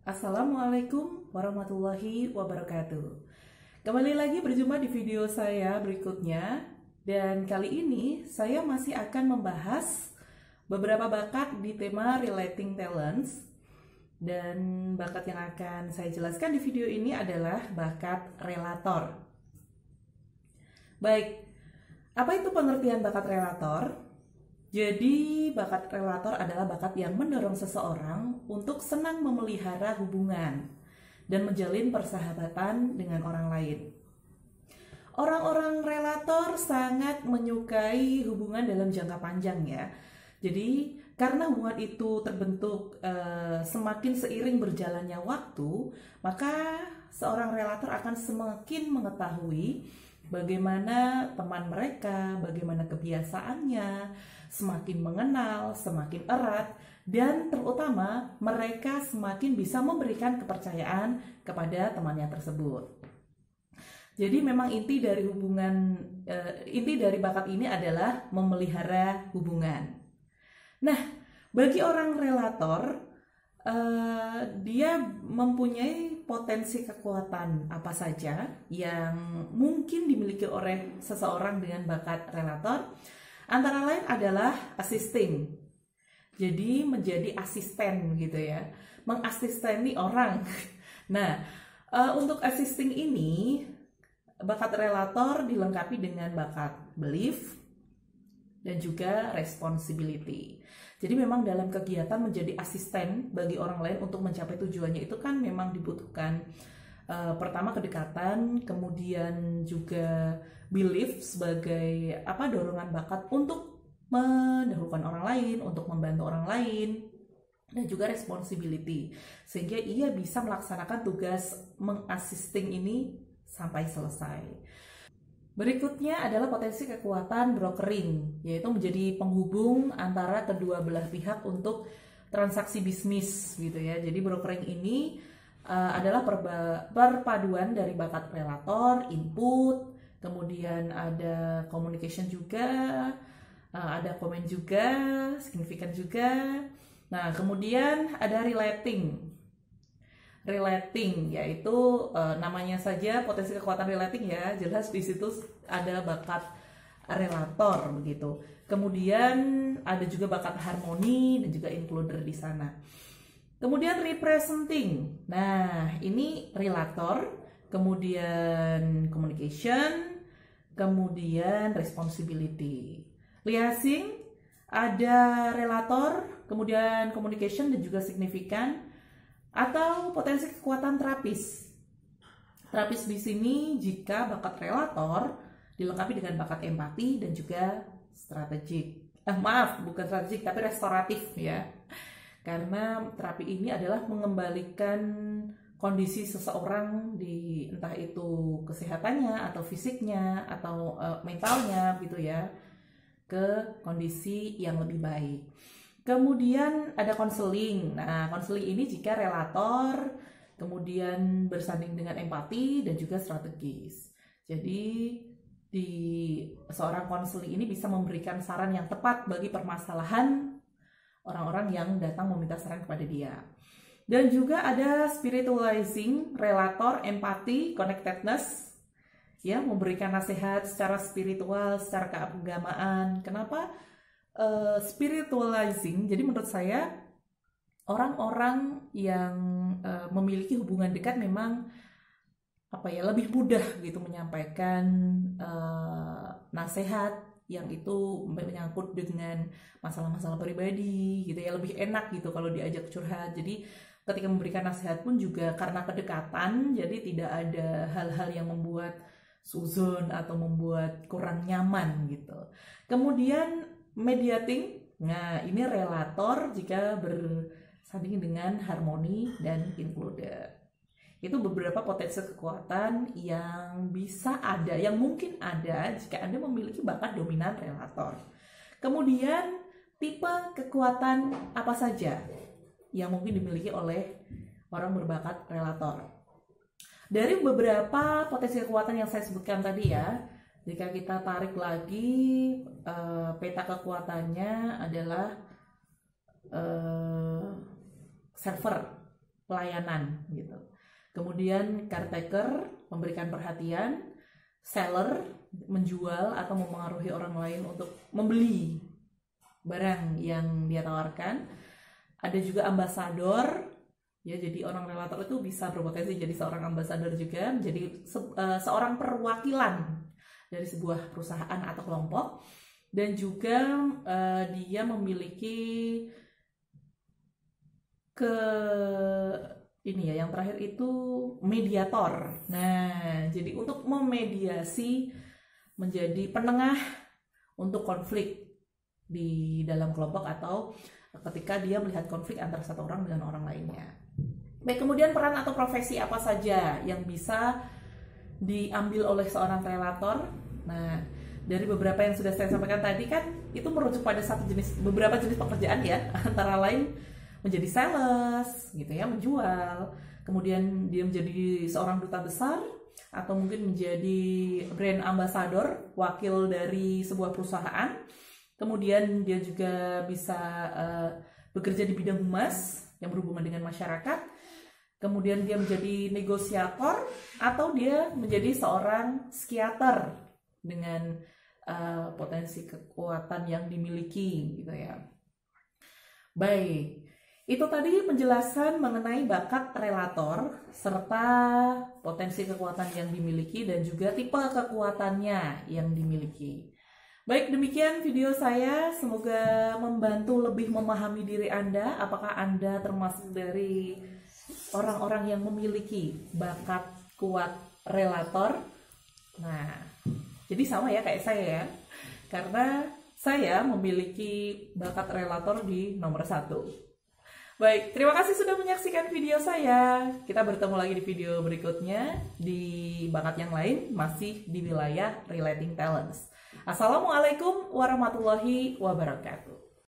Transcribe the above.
Assalamualaikum warahmatullahi wabarakatuh. Kembali lagi berjumpa di video saya berikutnya. Dan kali ini saya masih akan membahas beberapa bakat di tema Relating Talents. Dan bakat yang akan saya jelaskan di video ini adalah bakat relator. Baik, apa itu pengertian bakat relator? Jadi, bakat relator adalah bakat yang mendorong seseorang untuk senang memelihara hubungan dan menjalin persahabatan dengan orang lain. Orang-orang relator sangat menyukai hubungan dalam jangka panjang ya. Jadi, karena hubungan itu terbentuk semakin seiring berjalannya waktu, maka seorang relator akan semakin mengetahui bagaimana teman mereka, bagaimana kebiasaannya, semakin mengenal, semakin erat, dan terutama mereka semakin bisa memberikan kepercayaan kepada temannya tersebut. Jadi memang inti dari bakat ini adalah memelihara hubungan. Nah, bagi orang relator, dia mempunyai potensi kekuatan apa saja yang mungkin dimiliki oleh seseorang dengan bakat relator. Antara lain adalah assisting. Jadi menjadi asisten gitu ya. Mengasisteni orang. Nah, untuk assisting ini, bakat relator dilengkapi dengan bakat belief dan juga responsibility. Jadi memang dalam kegiatan menjadi asisten bagi orang lain untuk mencapai tujuannya itu kan memang dibutuhkan pertama kedekatan, kemudian juga belief sebagai dorongan bakat untuk mendahulukan orang lain, untuk membantu orang lain, dan juga responsibility sehingga ia bisa melaksanakan tugas mengasisting ini sampai selesai. Berikutnya adalah potensi kekuatan brokering, yaitu menjadi penghubung antara kedua belah pihak untuk transaksi bisnis gitu ya. Jadi brokering ini adalah perpaduan dari bakat relator, input, kemudian ada communication juga, ada komen juga, signifikan juga. Nah, kemudian ada relating, yaitu namanya saja potensi kekuatan relating ya, jelas di situ ada bakat relator begitu. Kemudian ada juga bakat harmoni dan juga includer di sana. Kemudian representing. Nah, ini relator, kemudian communication, kemudian responsibility. Liaising, ada relator, kemudian communication dan juga signifikan, atau potensi kekuatan terapis. Terapis di sini jika bakat relator dilengkapi dengan bakat empati dan juga strategik. Bukan strategik tapi restoratif ya. Karena terapi ini adalah mengembalikan kondisi seseorang di entah itu kesehatannya atau fisiknya atau mentalnya gitu ya, ke kondisi yang lebih baik. Kemudian ada konseling. Nah, konseling ini jika relator kemudian bersanding dengan empati dan juga strategis. Jadi di seorang konseling ini bisa memberikan saran yang tepat bagi permasalahan orang-orang yang datang meminta saran kepada dia. Dan juga ada spiritualizing, relator, empati, connectedness, ya, memberikan nasihat secara spiritual, secara keagamaan. Kenapa spiritualizing? Jadi menurut saya orang-orang yang memiliki hubungan dekat memang lebih mudah gitu menyampaikan nasihat yang itu menyangkut dengan masalah-masalah pribadi gitu ya, lebih enak gitu kalau diajak curhat. Jadi ketika memberikan nasihat pun juga karena kedekatan, jadi tidak ada hal-hal yang membuat suzon atau membuat kurang nyaman gitu. Kemudian mediating, nah ini relator jika bersanding dengan harmoni dan includer. Itu beberapa potensi kekuatan yang bisa ada, yang mungkin ada jika Anda memiliki bakat dominan relator. Kemudian tipe kekuatan apa saja yang mungkin dimiliki oleh orang berbakat relator. Dari beberapa potensi kekuatan yang saya sebutkan tadi ya, jika kita tarik lagi peta kekuatannya adalah server pelayanan gitu. Kemudian caretaker, memberikan perhatian, seller, menjual atau mempengaruhi orang lain untuk membeli barang yang dia tawarkan. Ada juga ambasador, ya, jadi orang relator itu bisa berpotensi jadi seorang ambasador juga, menjadi seorang perwakilan dari sebuah perusahaan atau kelompok. Dan juga dia memiliki ini ya, yang terakhir itu mediator. Nah, jadi untuk memediasi, menjadi penengah untuk konflik di dalam kelompok atau ketika dia melihat konflik antara satu orang dengan orang lainnya. Baik, kemudian peran atau profesi apa saja yang bisa diambil oleh seorang relator? Nah, dari beberapa yang sudah saya sampaikan tadi kan itu merujuk pada beberapa jenis pekerjaan ya, antara lain menjadi sales gitu ya, menjual, kemudian dia menjadi seorang duta besar, atau mungkin menjadi brand ambassador, wakil dari sebuah perusahaan. Kemudian dia juga bisa bekerja di bidang humas yang berhubungan dengan masyarakat. Kemudian dia menjadi negosiator, atau dia menjadi seorang psikiater dengan potensi kekuatan yang dimiliki gitu ya. Baik, itu tadi penjelasan mengenai bakat relator serta potensi kekuatan yang dimiliki dan juga tipe kekuatannya yang dimiliki. Baik, demikian video saya. Semoga membantu lebih memahami diri Anda. Apakah Anda termasuk dari orang-orang yang memiliki bakat kuat relator? Nah, jadi sama ya kayak saya ya. Karena saya memiliki bakat relator di nomor 1. Baik, terima kasih sudah menyaksikan video saya. Kita bertemu lagi di video berikutnya di bakat yang lain, masih di wilayah Relating Talents. Assalamualaikum warahmatullahi wabarakatuh.